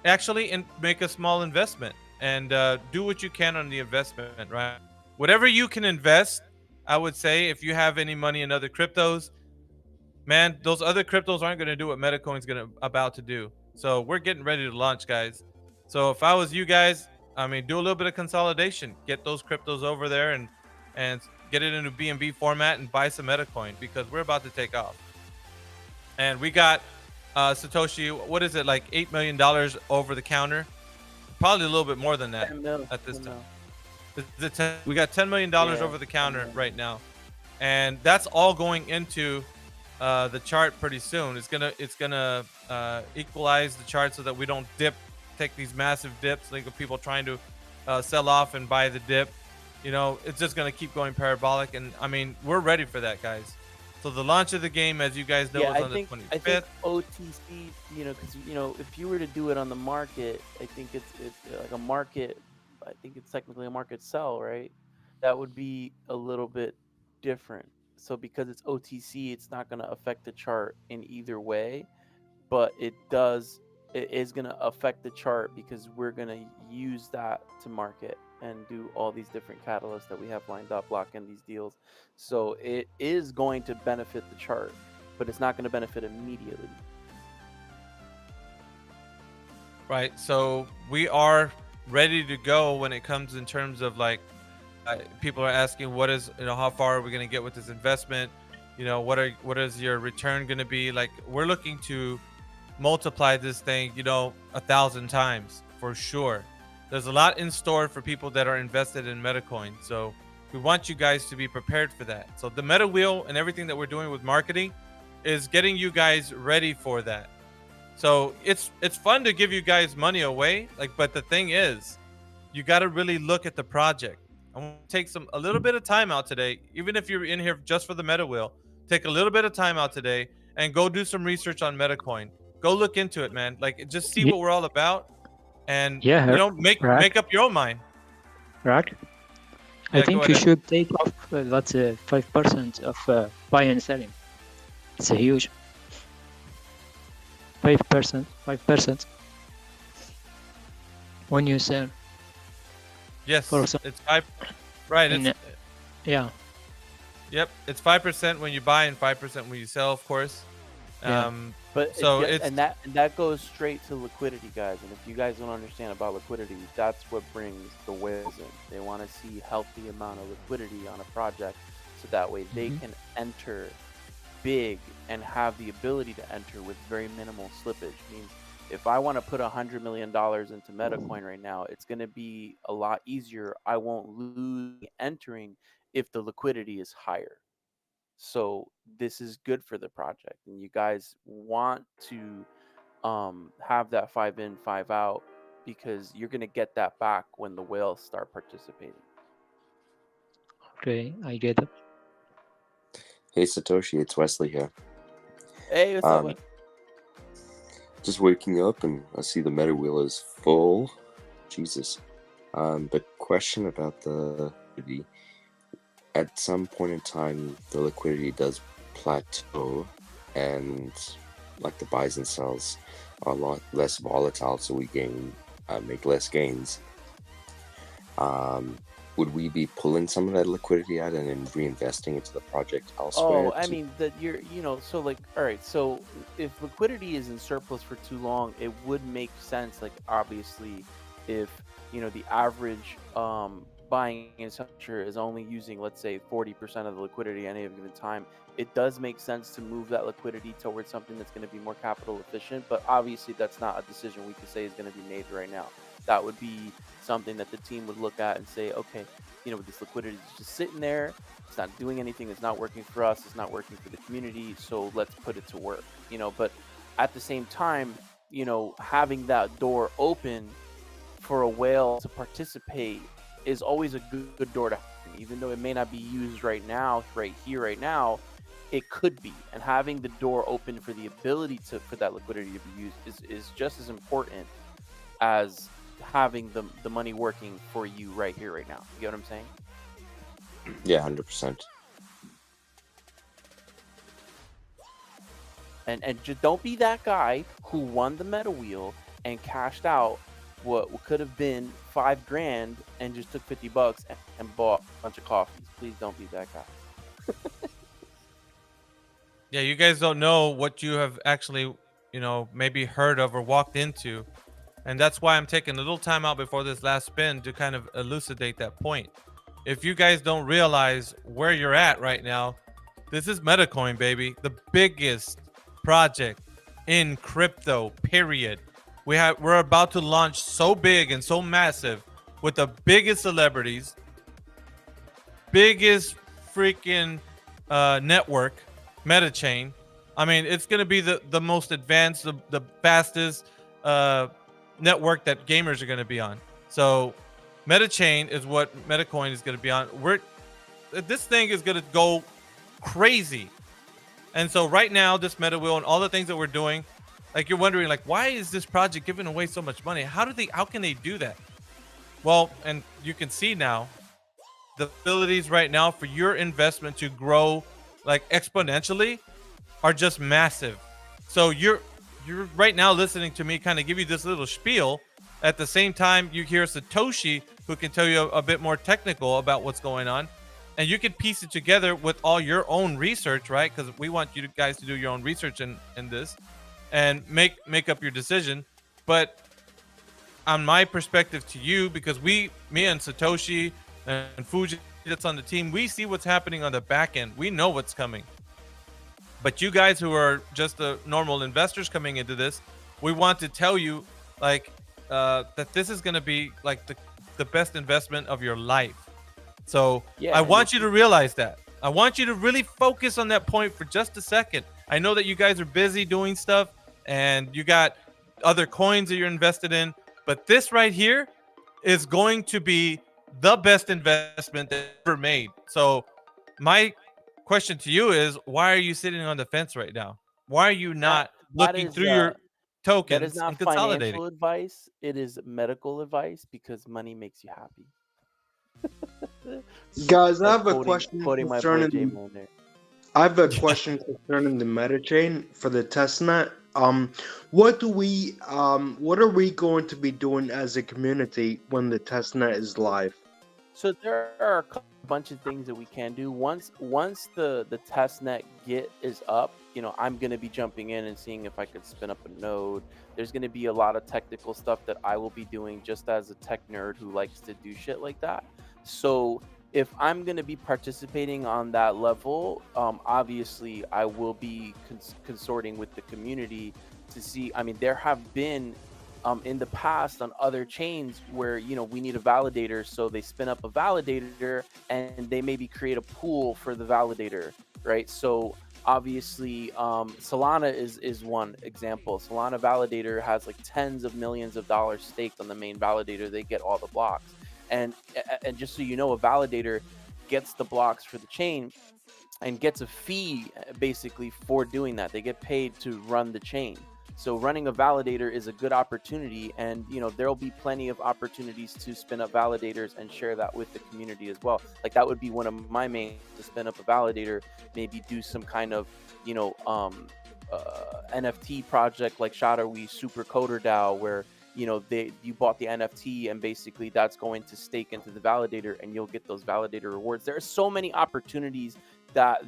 Actually, make a small investment and do what you can on the investment, right? Whatever you can invest, I would say, if you have any money in other cryptos, man, those other cryptos aren't going to do what Medacoin's about to do. So we're getting ready to launch, guys. So if I was you guys, I mean, do a little bit of consolidation. Get those cryptos over there and get it into BNB format and buy some Medacoin, because we're about to take off. And we got Satoshi, what is it, like $8 million over the counter? Probably a little bit more than that at this time. We got $10 million over the counter right now, and that's all going into the chart pretty soon. It's gonna equalize the chart so that we don't take these massive dips, like people trying to sell off and buy the dip. You know, it's just gonna keep going parabolic, and I mean, we're ready for that, guys. So the launch of the game, as you guys know, is on the 25th. I think OTC, because if you were to do it on the market, I think it's like a market. I think it's technically a market sell, right? That would be a little bit different. So because it's OTC, it's not going to affect the chart in either way, but it is going to affect the chart because we're going to use that to market and do all these different catalysts that we have lined up, lock in these deals. So it is going to benefit the chart, but it's not going to benefit immediately. Right. So we are ready to go when it comes in terms of like people are asking what is how far are we going to get with this investment, what is your return going to be. Like, we're looking to multiply this thing, 1,000 times for sure. There's a lot in store for people that are invested in Medacoin. So we want you guys to be prepared for that. So the Meta Wheel and everything that we're doing with marketing is getting you guys ready for that. So it's fun to give you guys money away, but the thing is, you got to really look at the project. I want to take a little bit of time out today, even if you're in here just for the Meta Wheel. Take a little bit of time out today and go do some research on Medacoin. Go look into it, man. Just see what we're all about, and make up your own mind. Right. Yeah, I think you should take off 5% of buy and selling. It's a huge 5% when you sell. Yes, it's 5. Right. Yeah. Yep, it's 5% when you buy and 5% when you sell, of course. Yeah. But so and that goes straight to liquidity, guys. And if you guys don't understand about liquidity, that's what brings the whales in. They want to see healthy amount of liquidity on a project, so that way they can enter big and have the ability to enter with very minimal slippage. Means if I want to put $100 million into Medacoin right now, it's going to be a lot easier. I won't lose entering if the liquidity is higher. So this is good for the project, and you guys want to have that 5 in, 5 out, because you're going to get that back when the whales start participating. Okay, I get it. Hey Satoshi, it's Wesley here. Hey, what's up, bud? Just waking up and I see the meta wheel is full. Jesus. But question about the liquidity. At some point in time, the liquidity does plateau, and the buys and sells are a lot less volatile, so we make less gains. Would we be pulling some of that liquidity out and then reinvesting into the project elsewhere? Oh, I mean that so all right. So if liquidity is in surplus for too long, it would make sense. Obviously, if the average buying structure is only using, let's say, 40% of the liquidity at any given time, it does make sense to move that liquidity towards something that's going to be more capital efficient. But obviously, that's not a decision we can say is going to be made right now. That would be something that the team would look at and say, okay, this liquidity is just sitting there. It's not doing anything. It's not working for us. It's not working for the community. So let's put it to work. But at the same time, having that door open for a whale to participate is always a good door to have. Even though it may not be used right now, right here, right now, it could be. And having the door open for the ability for that liquidity to be used is just as important as having the money working for you right here, right now. You get what I'm saying? Yeah, 100%. And just don't be that guy who won the meta wheel and cashed out what could have been $5,000 and just took $50 and bought a bunch of coffees. Please don't be that guy. Yeah, you guys don't know what you have actually, maybe heard of or walked into. And that's why I'm taking a little time out before this last spin to kind of elucidate that point. If you guys don't realize where you're at right now, this is Medacoin, baby. The biggest project in crypto, period. We're about to launch so big and so massive with the biggest celebrities, biggest freaking network, Medachain. I mean, it's going to be the most advanced, the fastest network that gamers are going to be on. So Medachain is what Medacoin is going to be on. This thing is going to go crazy. And so right now, this meta wheel and all the things that we're doing, you're wondering, why is this project giving away so much money? How can they do that? Well, and you can see now the abilities right now for your investment to grow exponentially are just massive. So you're right now listening to me kind of give you this little spiel. At the same time, you hear Satoshi, who can tell you a bit more technical about what's going on. And you can piece it together with all your own research, right? Because we want you guys to do your own research in this and make up your decision. But on my perspective to you, because me and Satoshi and Fuji that's on the team, we see what's happening on the back end. We know what's coming. But you guys who are just the normal investors coming into this, we want to tell you like that this is going to be like the best investment of your life. So Yeah, I and want if you to you realize that. I want you to really focus on that point for just a second. I know that you guys are busy doing stuff and you got other coins that you're invested in, but this right here is going to be the best investment that ever made. So my question to you is, why are you sitting on the fence right now? Why are you that not that looking is through your that is tokens not and consolidating? financial advice. It is medical advice because money makes you happy. Guys, I That's have a question quoting my boy J concerning. Mo there. I have a question concerning the metachain for the testnet. What are we going to be doing as a community when the testnet is live? So there are a bunch of things that we can do. Once the test net Git is up, I'm gonna be jumping in and seeing if I could spin up a node. There's gonna be a lot of technical stuff that I will be doing just as a tech nerd who likes to do shit like that. So if I'm gonna be participating on that level, obviously I will be consorting with the community to see. I mean, there have been in the past on other chains where we need a validator, so they spin up a validator and they maybe create a pool for the validator, right? So obviously Solana is one example. Solana validator has like tens of millions of dollars staked on the main validator. They get all the blocks, and just so you know, a validator gets the blocks for the chain and gets a fee basically for doing that. They get paid to run the chain. So running a validator is a good opportunity, and there'll be plenty of opportunities to spin up validators and share that with the community as well. Like that would be one of my main, to spin up a validator, maybe do some kind of NFT project like Shadowy Super Coder DAO, where you bought the NFT and basically that's going to stake into the validator and you'll get those validator rewards. There are so many opportunities that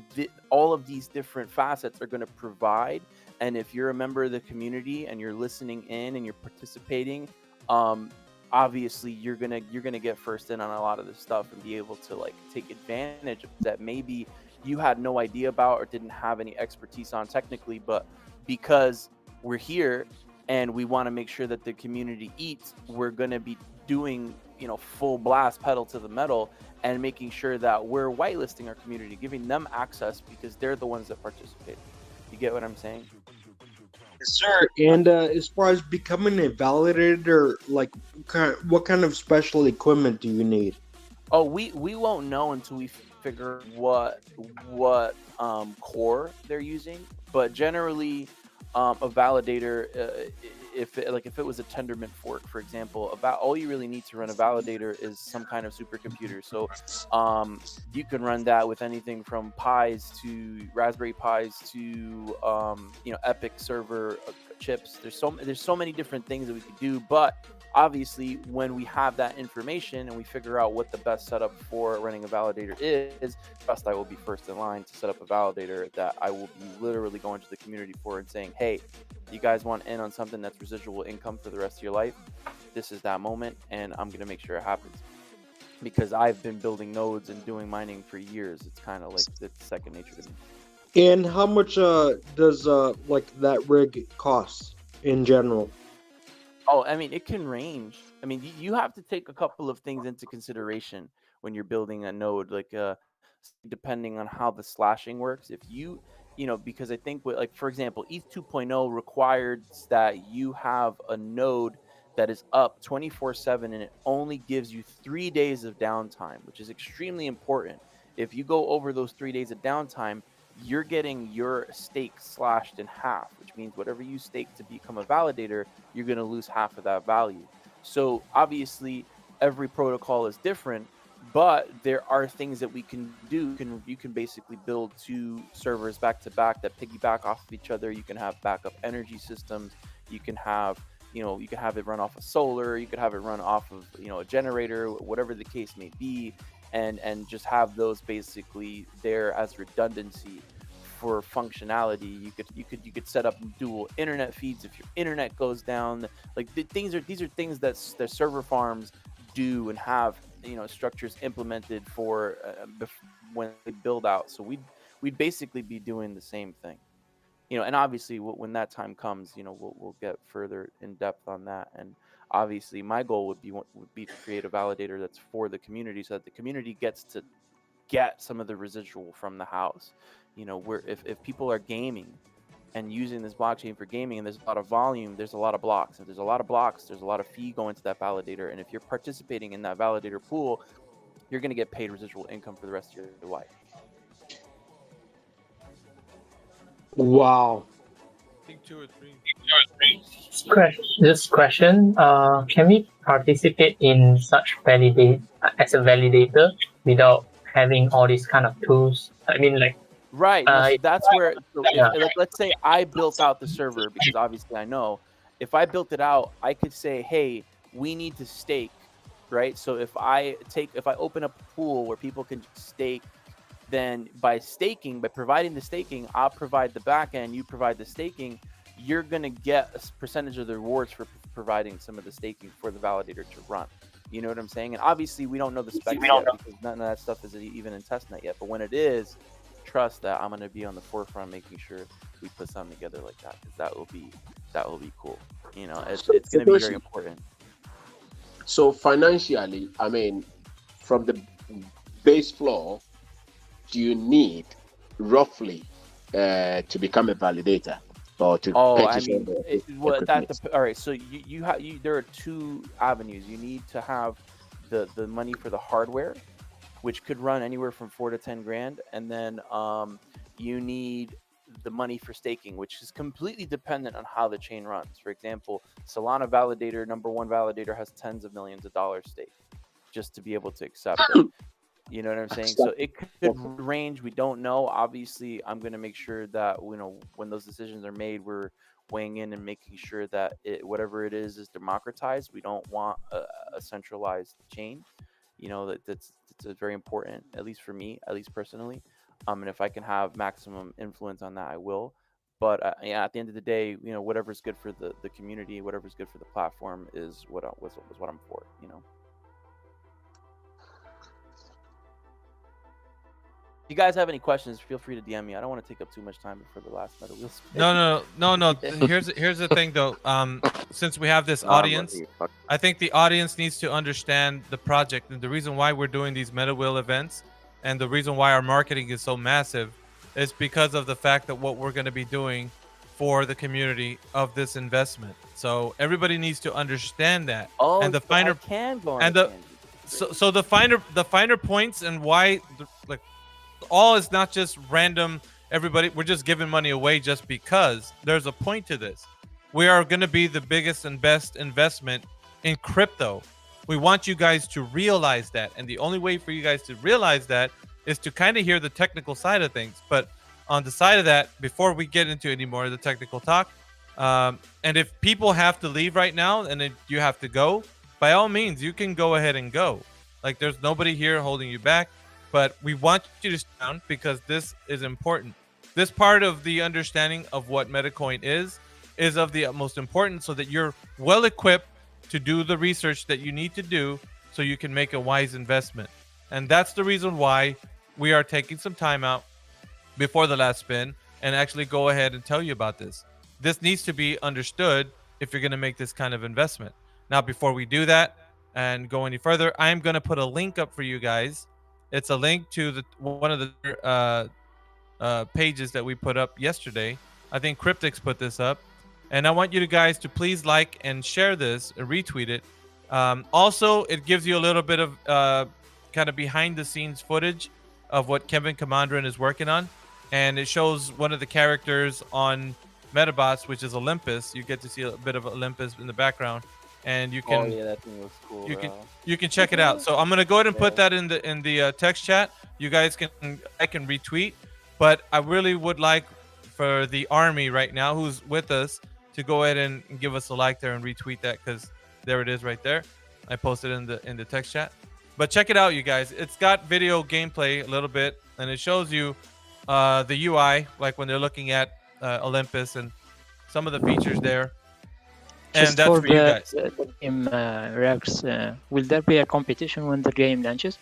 all of these different facets are going to provide. And if you're a member of the community and you're listening in and you're participating, obviously you're gonna get first in on a lot of this stuff and be able to like take advantage of that maybe you had no idea about or didn't have any expertise on technically. But because we're here and we want to make sure that the community eats, we're gonna be doing full blast, pedal to the metal, and making sure that we're whitelisting our community, giving them access because they're the ones that participate. You get what I'm saying? Yes, sir. And as far as becoming a validator, like what kind of special equipment do you need? Oh, we won't know until we figure what core they're using. But generally, a validator, if it was a Tendermint fork, for example, about all you really need to run a validator is some kind of supercomputer. So you can run that with anything from Pis to Raspberry Pis to Epic server chips. There's so many different things that we could do, but obviously when we have that information and we figure out what the best setup for running a validator is, trust I will be first in line to set up a validator that I will be literally going to the community for and saying, hey, you guys want in on something that's residual income for the rest of your life? This is that moment, and I'm going to make sure it happens. Because I've been building nodes and doing mining for years. It's kind of like it's second nature to me. And how much does like that rig cost in general? Oh, I mean, it can range. I mean, you have to take a couple of things into consideration when you're building a node, like depending on how the slashing works. If because I think like for example, ETH 2.0 requires that you have a node that is up 24/7 and it only gives you 3 days of downtime, which is extremely important. If you go over those 3 days of downtime, you're getting your stake slashed in half, which means whatever you stake to become a validator, you're going to lose half of that value. So obviously every protocol is different, but there are things that we can do. You can basically build two servers back to back that piggyback off of each other. You can have backup energy systems. You can have you can have it run off of solar. You could have it run off of a generator, whatever the case may be, and just have those basically there as redundancy for functionality. You could set up dual internet feeds if your internet goes down. Like these are things that the server farms do and have structures implemented for when they build out. So we'd basically be doing the same thing. And obviously when that time comes, we'll get further in depth on that. And obviously my goal would be to create a validator that's for the community, so that the community gets to get some of the residual from the house. Where if people are gaming and using this blockchain for gaming, and there's a lot of volume, there's a lot of blocks. If there's a lot of blocks, there's a lot of fee going to that validator. And if you're participating in that validator pool, you're going to get paid residual income for the rest of your life. Wow. I think 2 or 3. This question, can we participate in such validate as a validator without having all these kind of tools? I mean, like, right. So that's where, yeah. let's say I built out the server, because obviously I know if I built it out, I could say, hey, we need to stake, right? So if I open up a pool where people can stake, then by providing the staking, I'll provide the back end, you provide the staking, you're going to get a percentage of the rewards for providing some of the staking for the validator to run. You know what I'm saying? And obviously we don't know the specs yet, because none of that stuff is even in testnet yet. But when it is, trust that I'm going to be on the forefront making sure we put something together like that, because that will be cool. It's going to be very important. So financially, I mean, from the base floor, do you need roughly to become a validator or to purchase all right. So you there are two avenues. You need to have the money for the hardware, which could run anywhere from $4 to $10,000, and then you need the money for staking, which is completely dependent on how the chain runs. For example, Solana validator, #1 validator, has tens of millions of dollars staked just to be able to accept it. You know what I'm saying? So it could range. We don't know. Obviously, I'm going to make sure that, when those decisions are made, we're weighing in and making sure that whatever it is democratized. We don't want a centralized chain. That's very important, at least for me, at least personally. And if I can have maximum influence on that, I will. But at the end of the day, whatever's good for the community, whatever's good for the platform is what I'm for. If you guys have any questions, feel free to DM me. I don't want to take up too much time before the last Meta Wheel spin. No. Here's the thing though. Since we have this audience, I think the audience needs to understand the project, and the reason why we're doing these Meta Wheel events, and the reason why our marketing is so massive, is because of the fact that what we're going to be doing for the community of this investment. So everybody needs to understand that. And the finer the finer points, and why all is not just random. Everybody, we're just giving money away just because. There's a point to this. We are going to be the biggest and best investment in crypto. We want you guys to realize that, and the only way for you guys to realize that is to kind of hear the technical side of things. But on the side of that, before we get into any more of the technical talk, and if people have to leave right now and if you have to go, by all means, you can go ahead and go. Like, there's nobody here holding you back. But we want you to stay down, because this is important. This part of the understanding of what Medacoin is of the utmost importance, so that you're well equipped to do the research that you need to do so you can make a wise investment. And that's the reason why we are taking some time out before the last spin and actually go ahead and tell you about this. This needs to be understood if you're going to make this kind of investment. Now, before we do that and go any further, I'm going to put a link up for you guys. It's a link to one of the pages that we put up yesterday. I think Cryptix put this up. And I want you guys to please like and share this, and retweet it. Also, it gives you a little bit of kind of behind the scenes footage of what Kevin Commandron is working on. And it shows one of the characters on Medabots, which is Olympus. You get to see a bit of Olympus in the background. And you can that thing looks cool. You can check it out. So I'm gonna go ahead and put that in the text chat. You guys can retweet, but I really would like for the army right now who's with us to go ahead and give us a like there and retweet that, because there it is right there. I posted in the text chat. But check it out, you guys. It's got video gameplay a little bit, and it shows you the UI, like when they're looking at Olympus and some of the features there. And that's for you guys. Game, Rex, will there be a competition when the game launches?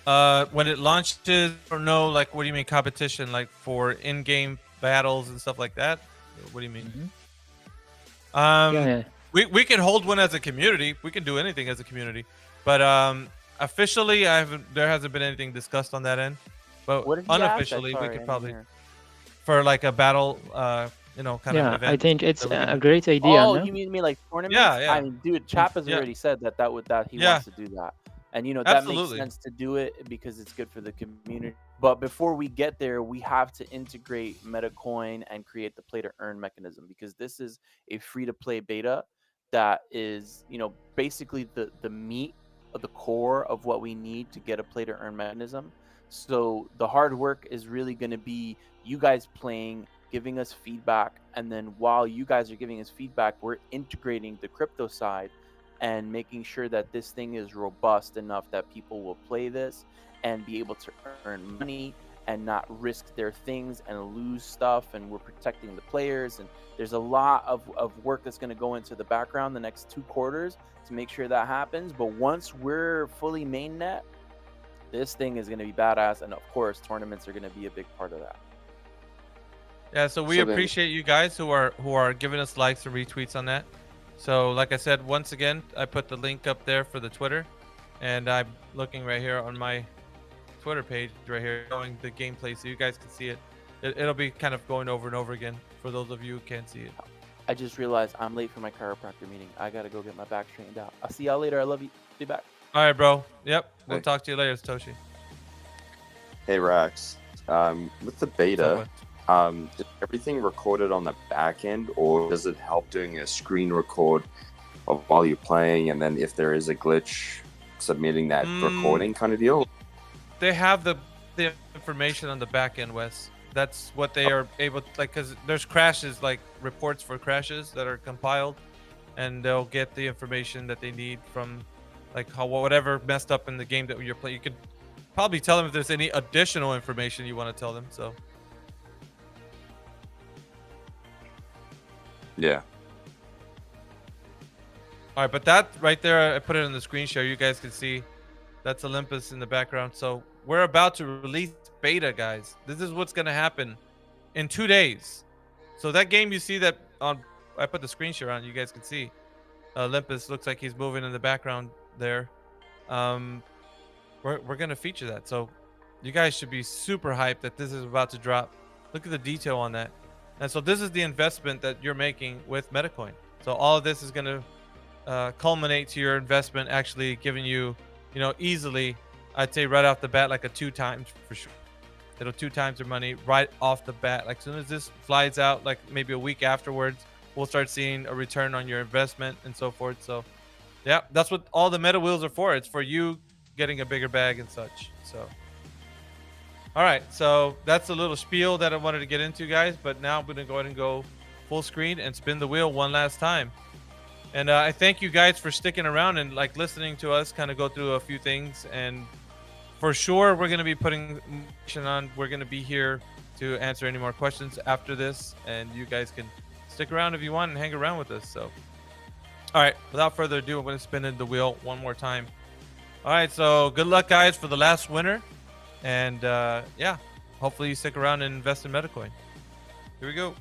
When it launches, or no, like, what do you mean competition? Like for in-game battles and stuff like that? What do you mean? Yeah. We can hold one as a community. We can do anything as a community, but officially, there hasn't been anything discussed on that end. But What did he ask? unofficially, we Sorry, I could didn't probably hear. for like a battle, kind of Yeah, event. I think it's that we can a do. great idea, Oh, no? you mean like tournaments? Yeah. I mean, dude, Chap has Yeah. already said that he Yeah. wants to do that, and that Absolutely. makes sense to do it because it's good for the community. But before we get there, we have to integrate Medacoin and create the play to earn mechanism, because this is a free to play beta that is, basically the meat of the core of what we need to get a play to earn mechanism. So the hard work is really going to be you guys playing, giving us feedback, and then while you guys are giving us feedback, we're integrating the crypto side and making sure that this thing is robust enough that people will play this and be able to earn money and not risk their things and lose stuff, and we're protecting the players. And there's a lot of work that's going to go into the background the next 2 quarters to make sure that happens. But once we're fully mainnet, this thing is going to be badass, and of course tournaments are going to be a big part of that. Yeah, so we appreciate you guys who are giving us likes and retweets on that. So like I said, once again, I put the link up there for the Twitter, and I'm looking right here on my Twitter page right here, showing the gameplay so you guys can see it. It'll be kind of going over and over again for those of you who can't see it. I just realized I'm late for my chiropractor meeting. I gotta go get my back straightened out. I'll see y'all later. I love you. Be back. All right, bro. Yep. We'll Hey. talk to you later, Satoshi. Hey Rax, with the beta, is everything recorded on the back end, or does it help doing a screen record of while you're playing, and then if there is a glitch, submitting that recording kind of deal? They have the information on the back end, Wes. That's what they are able to, like, because there's crashes, like reports for crashes that are compiled, and they'll get the information that they need from, like, whatever messed up in the game that you're playing. You could probably tell them if there's any additional information you want to tell them. So yeah. all right, but that right there, I put it in the screen share. You guys can see that's Olympus in the background. So we're about to release beta, guys. This is what's going to happen in 2 days. So that game you see that on, I put the screen share on, you guys can see Olympus looks like he's moving in the background there. We're going to feature that. So you guys should be super hyped that this is about to drop. Look at the detail on that. And so this is the investment that you're making with Medacoin. So all of this is going to culminate to your investment actually giving you, easily, I'd say right off the bat, like a 2 times for sure. It'll 2 times your money right off the bat. Like, as soon as this flies out, like maybe a week afterwards, we'll start seeing a return on your investment and so forth. So yeah, that's what all the meta wheels are for. It's for you getting a bigger bag and such. So all right, so that's a little spiel that I wanted to get into, guys, but now I'm going to go ahead and go full screen and spin the wheel one last time. And I thank you guys for sticking around and like listening to us kind of go through a few things. And for sure, we're going to be putting motion on. We're going to be here to answer any more questions after this, and you guys can stick around if you want and hang around with us. So all right, without further ado, I'm going to spin in the wheel one more time. All right, so good luck, guys, for the last winner. And yeah, hopefully you stick around and invest in Medacoin. Here we go.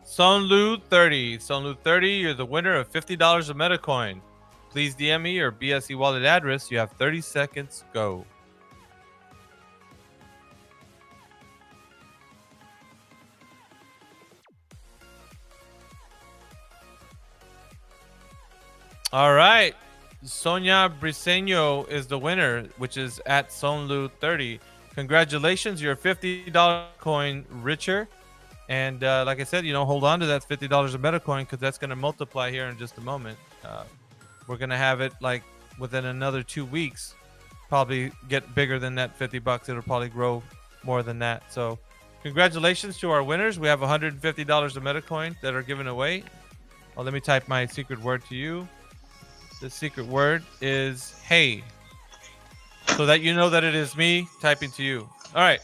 Sonlu30. Sonlu30, you're the winner of $50 of Medacoin. Please DM me your BSC wallet address. You have 30 seconds. Go. All right. Sonia Briseño is the winner, which is at Sonlu30. congratulations, you're $50 coin richer. And like I said, hold on to that $50 of Medacoin because that's going to multiply here in just a moment. We're going to have it like within another 2 weeks, probably get bigger than that $50. It'll probably grow more than that. So congratulations to our winners. We have $150 of Medacoin that are given away. Well, let me type my secret word to you. The secret word is hey, so that you know that it is me typing to you. All right.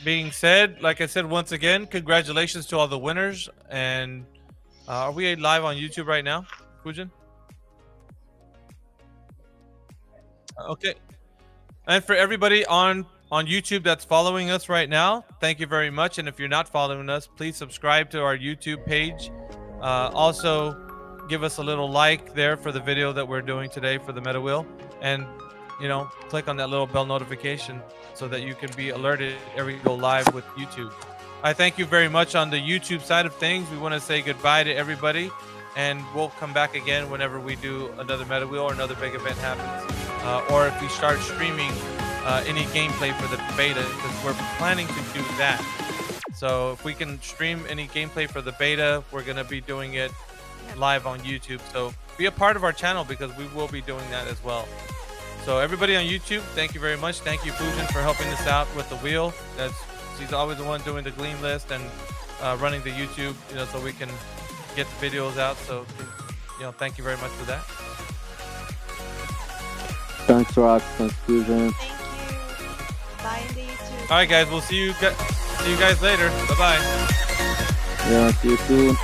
Being said, like I said, once again, congratulations to all the winners. And are we live on YouTube right now, Fujin? Okay. And for everybody on YouTube that's following us right now, thank you very much. And if you're not following us, please subscribe to our YouTube page. Also, give us a little like there for the video that we're doing today for the Meta Wheel. And, click on that little bell notification so that you can be alerted every go live with YouTube. I thank you very much on the YouTube side of things. We want to say goodbye to everybody. And we'll come back again whenever we do another Meta Wheel or another big event happens. Or if we start streaming any gameplay for the beta, because we're planning to do that. So if we can stream any gameplay for the beta, we're going to be doing it live on YouTube. So be a part of our channel because we will be doing that as well. So everybody on YouTube, thank you very much. Thank you, Fujin, for helping us out with the wheel. She's always the one doing the glean list and running the YouTube, so we can get the videos out. So, thank you very much for that. Thanks, Rock. Thanks, Fusion. Thank you. Bye in the YouTube. All right, guys. We'll see you guys later. Bye-bye. Yeah, see you soon.